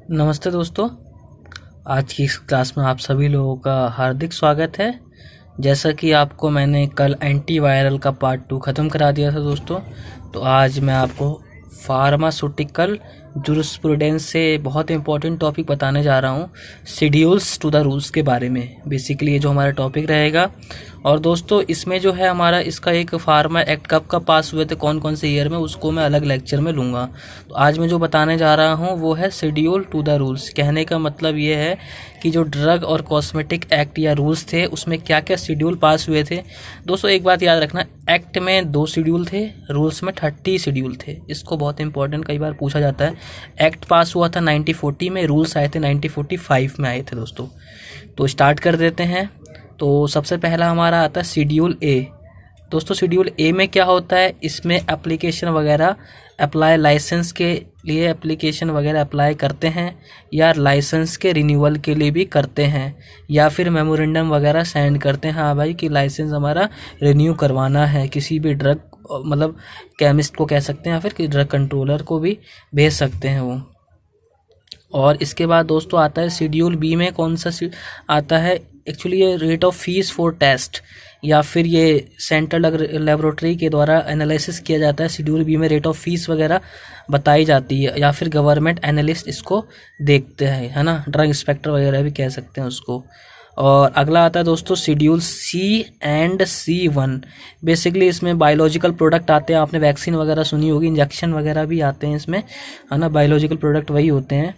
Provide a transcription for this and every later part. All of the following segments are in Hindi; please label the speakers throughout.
Speaker 1: नमस्ते दोस्तों। आज की इस क्लास में आप सभी लोगों का हार्दिक स्वागत है। जैसा कि आपको मैंने कल एंटीवायरल का पार्ट 2 ख़त्म करा दिया था दोस्तों, तो आज मैं आपको फार्मास्यूटिकल जूरिस्प्रूडेंस से बहुत इंपॉर्टेंट टॉपिक बताने जा रहा हूँ, शेड्यूल्स टू द रूल्स के बारे में। बेसिकली ये जो हमारा टॉपिक रहेगा। और दोस्तों इसमें जो है हमारा इसका एक फार्मा एक्ट कब कब पास हुए थे, कौन कौन से ईयर में, उसको मैं अलग लेक्चर में लूँगा। तो आज मैं जो बताने जा रहा हूँ वो है शेड्यूल टू द रूल्स। कहने का मतलब ये है कि जो ड्रग और कॉस्मेटिक एक्ट या रूल्स थे उसमें क्या क्या शेड्यूल पास हुए थे। दोस्तों एक बात याद रखना, एक्ट में 2 शेड्यूल थे, रूल्स में 30 शेड्यूल थे। इसको बहुत इंपॉर्टेंट कई बार पूछा जाता है। एक्ट पास हुआ था 1940 में, रूल्स आए थे 1945 में आए थे दोस्तों। तो स्टार्ट कर देते हैं। तो सबसे पहला हमारा आता है शेड्यूल ए। दोस्तों शेड्यूल ए में क्या होता है, इसमें एप्लीकेशन वगैरह अप्लाई, लाइसेंस के लिए एप्लीकेशन वगैरह अप्लाई करते हैं या लाइसेंस के रिन्यूअल के लिए भी करते हैं, या फिर मेमोरेंडम वगैरह सेंड करते हैं, हाँ भाई कि लाइसेंस हमारा रिन्यू करवाना है। किसी भी ड्रग मतलब केमिस्ट को कह सकते हैं या फिर ड्रग कंट्रोलर को भी भेज सकते हैं वो। और इसके बाद दोस्तों आता है शेड्यूल बी में कौन सा आता है, एक्चुअली ये rate of fees for test या फिर ये सेंट्रल लेबोरेटरी के द्वारा एनालिसिस किया जाता है। शेड्यूल बी में रेट ऑफ फीस वगैरह बताई जाती है या फिर गवर्नमेंट एनालिस्ट इसको देखते हैं, है ना, ड्रग इंस्पेक्टर वगैरह भी कह सकते हैं उसको। और अगला आता है दोस्तों schedule C and C1। Basically इसमें बायोलॉजिकल प्रोडक्ट आते हैं, आपने वैक्सीन वगैरह सुनी होगी, इंजेक्शन वगैरह भी आते हैं इसमें, है ना, बायोलॉजिकल प्रोडक्ट वही होते हैं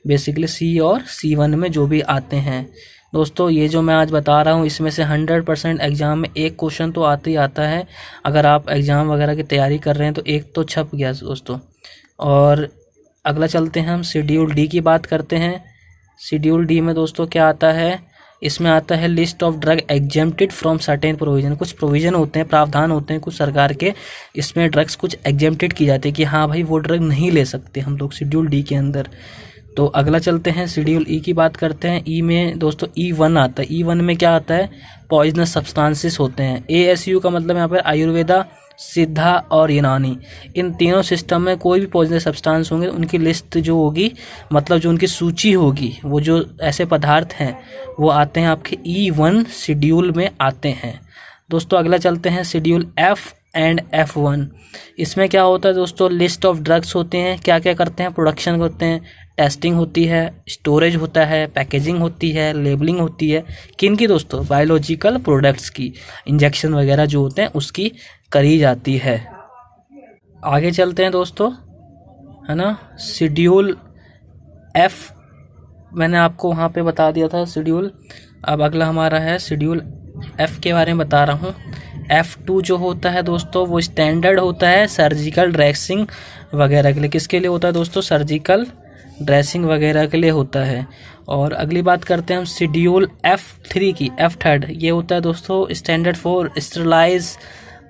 Speaker 1: बेसिकली सी और C1 में जो भी आते हैं। दोस्तों ये जो मैं आज बता रहा हूँ इसमें से 100% एग्ज़ाम में एक क्वेश्चन तो आते ही आता है। अगर आप एग्ज़ाम वगैरह की तैयारी कर रहे हैं तो एक तो छप गया दोस्तों। और अगला चलते हैं, हम शेड्यूल डी की बात करते हैं। शेड्यूल डी में दोस्तों क्या आता है, इसमें आता है list of drug exempted from certain provision. कुछ प्रोविज़न होते हैं, प्रावधान होते हैं कुछ सरकार के, इसमें ड्रग्स कुछ एग्जेम्प्टेड की जाती है कि हाँ भाई वो ड्रग नहीं ले सकते हम लोग शेड्यूल डी के अंदर। तो अगला चलते हैं, शेड्यूल ई की बात करते हैं। ई में दोस्तों E1 आता है। E1 में क्या आता है, पॉइजनस सब्सटेंसेस होते हैं। ASU का मतलब यहाँ पर आयुर्वेदा, सिद्धा और यूनानी, इन तीनों सिस्टम में कोई भी पॉइजनस सब्सटेंस होंगे उनकी लिस्ट जो होगी, मतलब जो उनकी सूची होगी, वो जो ऐसे पदार्थ हैं वो आते हैं आपके E1 शेड्यूल में आते हैं दोस्तों। अगला चलते हैं शेड्यूल F एंड F1। इसमें क्या होता है दोस्तों, लिस्ट ऑफ ड्रग्स होते हैं, क्या क्या करते हैं, प्रोडक्शन होते हैं, टेस्टिंग होती है, स्टोरेज होता है, पैकेजिंग होती है, लेबलिंग होती है। किन की दोस्तों, बायोलॉजिकल प्रोडक्ट्स की, इंजेक्शन वगैरह जो होते हैं उसकी करी जाती है। आगे चलते हैं दोस्तों, है ना, शेड्यूल F मैंने आपको वहाँ पे बता दिया था शेड्यूल। अब अगला हमारा है शेड्यूल F के बारे में बता रहा हूँ। F2 जो होता है दोस्तों वो स्टैंडर्ड होता है सर्जिकल ड्रेसिंग वगैरह के लिए। किसके लिए होता है दोस्तों, सर्जिकल ड्रेसिंग वगैरह के लिए होता है। और अगली बात करते हैं हम शेड्यूल F3 की। F3 ये होता है दोस्तों standard for sterilise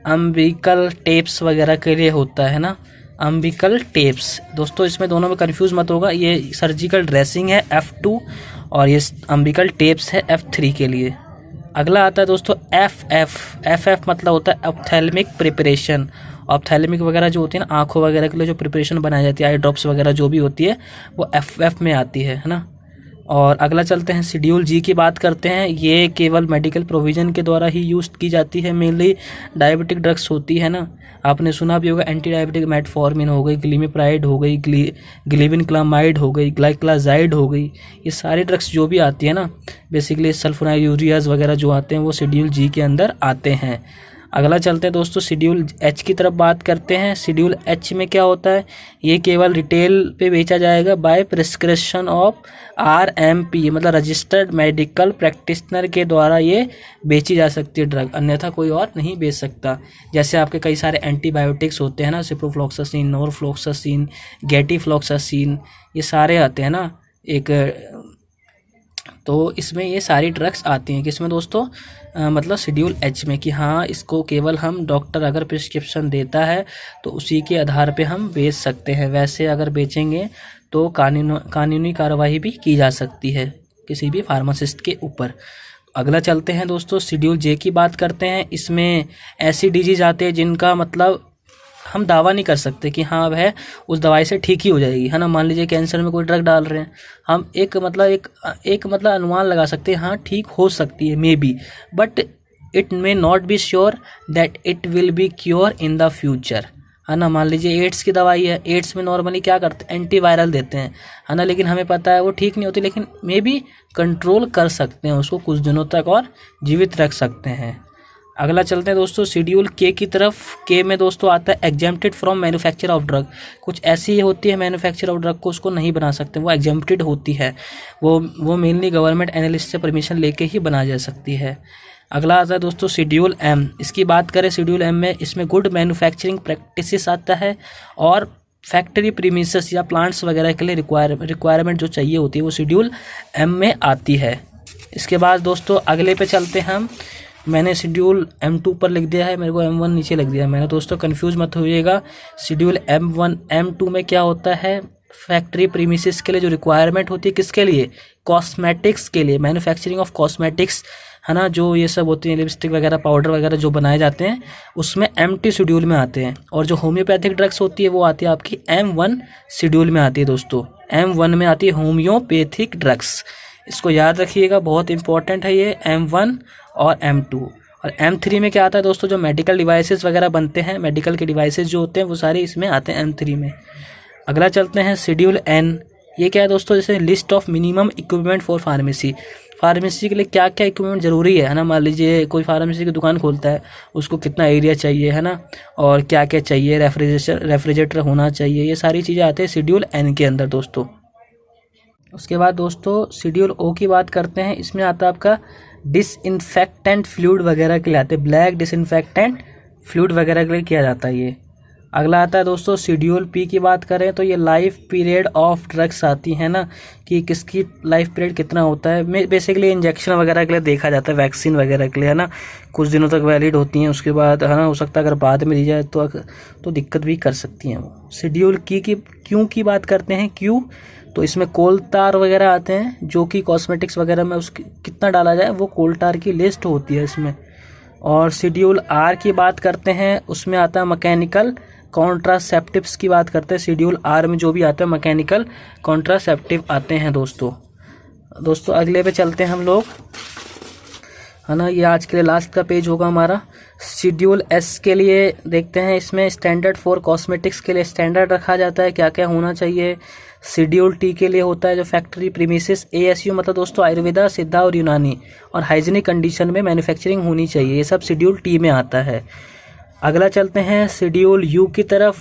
Speaker 1: umbilical tapes वगैरह के लिए होता है ना, अम्बिकल टेप्स। दोस्तों इसमें दोनों में कंफ्यूज मत होगा, ये सर्जिकल ड्रेसिंग है F2 और ये अम्बिकल टेप्स है F3 के लिए। अगला आता है दोस्तों FF मतलब होता है ऑप्थेल्मिक प्रिपरेशन। ऑप्थेल्मिक वगैरह जो होती है ना, आँखों वगैरह के लिए जो प्रिपरेशन बनाई जाती है, आई ड्रॉप्स वगैरह जो भी होती है वो FF में आती है ना। और अगला चलते हैं शेड्यूल जी की बात करते हैं। ये केवल मेडिकल प्रोविज़न के द्वारा ही यूज़ की जाती है, मेनली डायबिटिक ड्रग्स होती है ना। आपने सुना भी होगा एंटी डायबिटिक मेटफॉर्मिन हो गई, ग्लिमिप्राइड हो गई, ग्लिबिनक्लामाइड हो गई, ग्लाइक्लाजाइड हो गई, ये सारी ड्रग्स जो भी आती है ना, बेसिकली सल्फोनाइलूरियाज वगैरह जो आते हैं वो शेड्यूल जी के अंदर आते हैं। अगला चलते हैं दोस्तों शेड्यूल एच की तरफ बात करते हैं। शेड्यूल एच में क्या होता है, ये केवल रिटेल पे बेचा जाएगा बाय प्रिस्क्रिप्शन ऑफ RMP, मतलब रजिस्टर्ड मेडिकल प्रैक्टिशनर के द्वारा ये बेची जा सकती है ड्रग, अन्यथा कोई और नहीं बेच सकता। जैसे आपके कई सारे एंटीबायोटिक्स होते हैं ना, सिप्रोफ्लॉक्सासिन, नोरफ्लॉक्सासिन, गेटिफ्लॉक्सासिन, ये सारे आते हैं ना एक, तो इसमें ये सारी ड्रग्स आती हैं किसमें दोस्तों, मतलब शेड्यूल एच में, कि हाँ इसको केवल हम डॉक्टर अगर प्रिस्क्रिप्शन देता है तो उसी के आधार पे हम बेच सकते हैं। वैसे अगर बेचेंगे तो कानूनी कार्रवाई भी की जा सकती है किसी भी फार्मासिस्ट के ऊपर। अगला चलते हैं दोस्तों शेड्यूल जे की बात करते हैं। इसमें ऐसी डिजीज आते हैं जिनका मतलब हम दावा नहीं कर सकते कि हाँ वह उस दवाई से ठीक ही हो जाएगी, है ना। मान लीजिए कैंसर में कोई ड्रग डाल रहे हैं, हम एक मतलब अनुमान लगा सकते हैं, हाँ ठीक हो सकती है may be, but it may not be sure that it will be cure in the future, है ना। मान लीजिए एड्स की दवाई है, एड्स में नॉर्मली क्या करते हैं, एंटीवायरल देते हैं, है ना, लेकिन हमें पता है वो ठीक नहीं होती, लेकिन मे बी कंट्रोल कर सकते हैं उसको कुछ दिनों तक और जीवित रख सकते हैं। अगला चलते हैं दोस्तों शेड्यूल के की तरफ। के में दोस्तों आता है exempted from manufacture of drug. कुछ ऐसी होती है मैन्युफैक्चर ऑफ ड्रग को उसको नहीं बना सकते, वो एग्जेम्प्टेड होती है, वो मेनली गवर्नमेंट एनालिस्ट से परमिशन लेके ही बना जा सकती है। अगला आता है दोस्तों शेड्यूल एम। इसकी बात करें शेड्यूल एम में, इसमें गुड मैन्युफैक्चरिंग प्रैक्टिसेस आता है और फैक्ट्री प्रीमिसेस या प्लांट्स वगैरह के लिए रिक्वायरमेंट जो चाहिए होती है वो शेड्यूल एम में आती है। इसके बाद दोस्तों अगले पे चलते हैं हम। मैंने शेड्यूल M2 पर लिख दिया है, मेरे को M1 नीचे लिख दिया है मैंने, दोस्तों कंफ्यूज मत होइएगा। शेड्यूल M1 M2 में क्या होता है, फैक्ट्री प्रीमिसेस के लिए जो रिक्वायरमेंट होती है, किसके लिए, कॉस्मेटिक्स के लिए, मैन्युफैक्चरिंग ऑफ कॉस्मेटिक्स, है ना, जो ये सब होती है लिपस्टिक वगैरह पाउडर वगैरह जो बनाए जाते हैं उसमें M2 शेड्यूल में आते हैं। और जो होम्योपैथिक ड्रग्स होती है वो आती है आपकी M1 शेड्यूल में आती है दोस्तों, M1 में आती है होम्योपैथिक ड्रग्स। इसको याद रखिएगा, बहुत इंपॉर्टेंट है ये M1 और M2। और M3 में क्या आता है दोस्तों, जो मेडिकल डिवाइसेस वगैरह बनते हैं, मेडिकल के डिवाइसेस जो होते हैं वो सारे इसमें आते हैं M3 में। अगला चलते हैं शेड्यूल N। ये क्या है दोस्तों, जैसे list of minimum equipment for pharmacy. Pharmacy के लिए क्या क्या इक्विपमेंट ज़रूरी है ना। मान लीजिए कोई फार्मेसी की दुकान खोलता है, उसको कितना एरिया चाहिए, है ना, और क्या क्या चाहिए, रेफ्रिजरेटर होना चाहिए, ये सारी चीज़ें आती है शेड्यूल N के अंदर दोस्तों। उसके बाद दोस्तों शेड्यूल O की बात करते हैं। इसमें आता है आपका डिसइंफेक्टेंट फ्लूइड वगैरह के लिए आते हैं, ब्लैक डिसइंफेक्टेंट फ्लूइड वगैरह के लिए किया जाता है ये। अगला आता है दोस्तों शेड्यूल P की बात करें तो ये लाइफ पीरियड ऑफ ड्रग्स आती है ना, कि किसकी लाइफ पीरियड कितना होता है। बेसिकली इंजेक्शन वगैरह के लिए देखा जाता है, वैक्सीन वगैरह के लिए, है ना, कुछ दिनों तक वैलिड होती हैं, उसके बाद है ना हो सकता है अगर बाद में दी जाए तो दिक्कत भी कर सकती हैं वो। शेड्यूल क्यू की बात करते हैं। क्यू तो इसमें कोलतार वगैरह आते हैं, जो कि कॉस्मेटिक्स वगैरह में उसकी कितना डाला जाए वो कोलतार की लिस्ट होती है इसमें। और शेड्यूल R की बात करते हैं, उसमें आता है मैकेनिकल कॉन्ट्रासेप्टिव्स की बात करते हैं। शेड्यूल R में जो भी आता है मैकेनिकल कॉन्ट्रासेप्टिव आते हैं दोस्तों अगले पे चलते हैं हम लोग, है ना। ये आज के लिए लास्ट का पेज होगा हमारा। शेड्यूल S के लिए देखते हैं, इसमें स्टैंडर्ड फॉर कॉस्मेटिक्स के लिए स्टैंडर्ड रखा जाता है, क्या क्या होना चाहिए। शेड्यूल T के लिए होता है जो फैक्ट्री प्रीमिसेस, ASU मतलब दोस्तों आयुर्वेदा, सिद्धा और यूनानी, और हाइजीनिक कंडीशन में मैन्युफैक्चरिंग होनी चाहिए, ये सब शेड्यूल T में आता है। अगला चलते हैं शेड्यूल U की तरफ।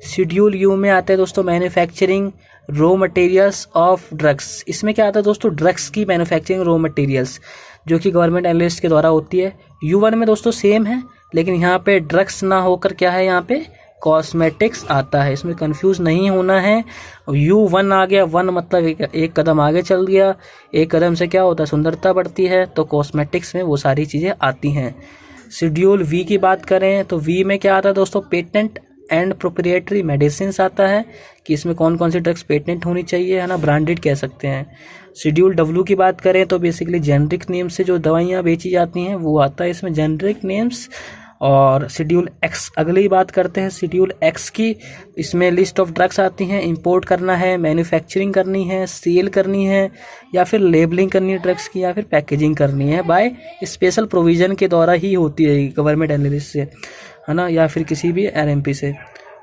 Speaker 1: शेड्यूल U में आते हैं दोस्तों manufacturing raw materials of drugs. इसमें क्या आता है दोस्तों, ड्रग्स की मैन्युफैक्चरिंग रॉ मटेरियल्स जो कि गवर्नमेंट एनालिस्ट के द्वारा होती है। U1 में दोस्तों सेम है, लेकिन यहाँ पे ड्रग्स ना होकर क्या है, यहाँ पे कॉस्मेटिक्स आता है, इसमें कंफ्यूज नहीं होना है। U1 आ गया, 1 मतलब एक कदम आगे चल गया, एक कदम से क्या होता है, सुंदरता बढ़ती है, तो कॉस्मेटिक्स में वो सारी चीज़ें आती हैं। शेड्यूल V की बात करें तो V में क्या आता है दोस्तों, पेटेंट एंड प्रोप्रिएटरी मेडिसिन आता है, कि इसमें कौन कौन सी ड्रग्स पेटेंट होनी चाहिए, है ना, ब्रांडेड कह सकते हैं। शेड्यूल W की बात करें तो बेसिकली जेनरिक नेम से जो दवाइयाँ बेची जाती हैं वो आता है इसमें, जेनरिक नेम्स। और शेड्यूल X अगली बात करते हैं शेड्यूल X की। इसमें लिस्ट ऑफ ड्रग्स आती हैं, इंपोर्ट करना है, मैन्युफैक्चरिंग करनी है, सेल करनी है, या फिर लेबलिंग करनी है ड्रग्स की, या फिर पैकेजिंग करनी है बाय स्पेशल प्रोविज़न के द्वारा ही होती है गवर्नमेंट एनालिस्ट से, है ना, या फिर किसी भी RMP से।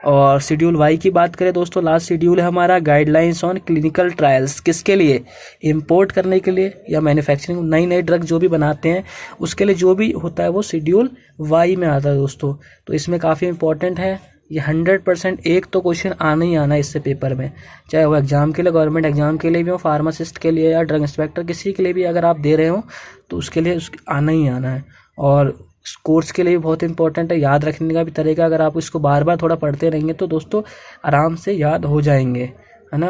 Speaker 1: और शेड्यूल Y की बात करें दोस्तों, लास्ट शेड्यूल है हमारा गाइडलाइंस ऑन क्लिनिकल ट्रायल्स, किसके लिए, इंपोर्ट करने के लिए या मैन्युफैक्चरिंग, नई ड्रग जो भी बनाते हैं उसके लिए जो भी होता है वो शेड्यूल Y में आता है दोस्तों। तो इसमें काफ़ी इंपॉर्टेंट है ये, 100% एक तो क्वेश्चन आना ही आना है इससे पेपर में, चाहे वो एग्जाम के लिए, गवर्नमेंट एग्जाम के लिए भी हो, फार्मासिस्ट के लिए या ड्रग इंस्पेक्टर, किसी के लिए भी अगर आप दे रहे हो तो उसके लिए आना ही आना है। और कोर्स के लिए भी बहुत इंपॉर्टेंट है, याद रखने का भी तरीका, अगर आप इसको बार बार थोड़ा पढ़ते रहेंगे तो दोस्तों आराम से याद हो जाएंगे, है ना।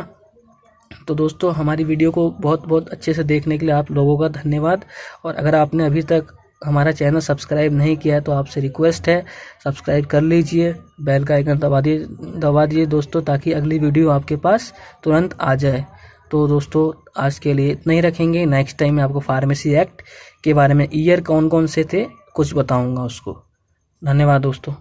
Speaker 1: तो दोस्तों हमारी वीडियो को बहुत बहुत अच्छे से देखने के लिए आप लोगों का धन्यवाद। और अगर आपने अभी तक हमारा चैनल सब्सक्राइब नहीं किया है तो आपसे रिक्वेस्ट है सब्सक्राइब कर लीजिए, बेल का आइकन दबा दीजिए दोस्तों, ताकि अगली वीडियो आपके पास तुरंत आ जाए। तो दोस्तों आज के लिए इतना ही रखेंगे, नेक्स्ट टाइम मैं आपको फार्मेसी एक्ट के बारे में ईयर कौन कौन से थे कुछ बताऊंगा उसको। धन्यवाद दोस्तों।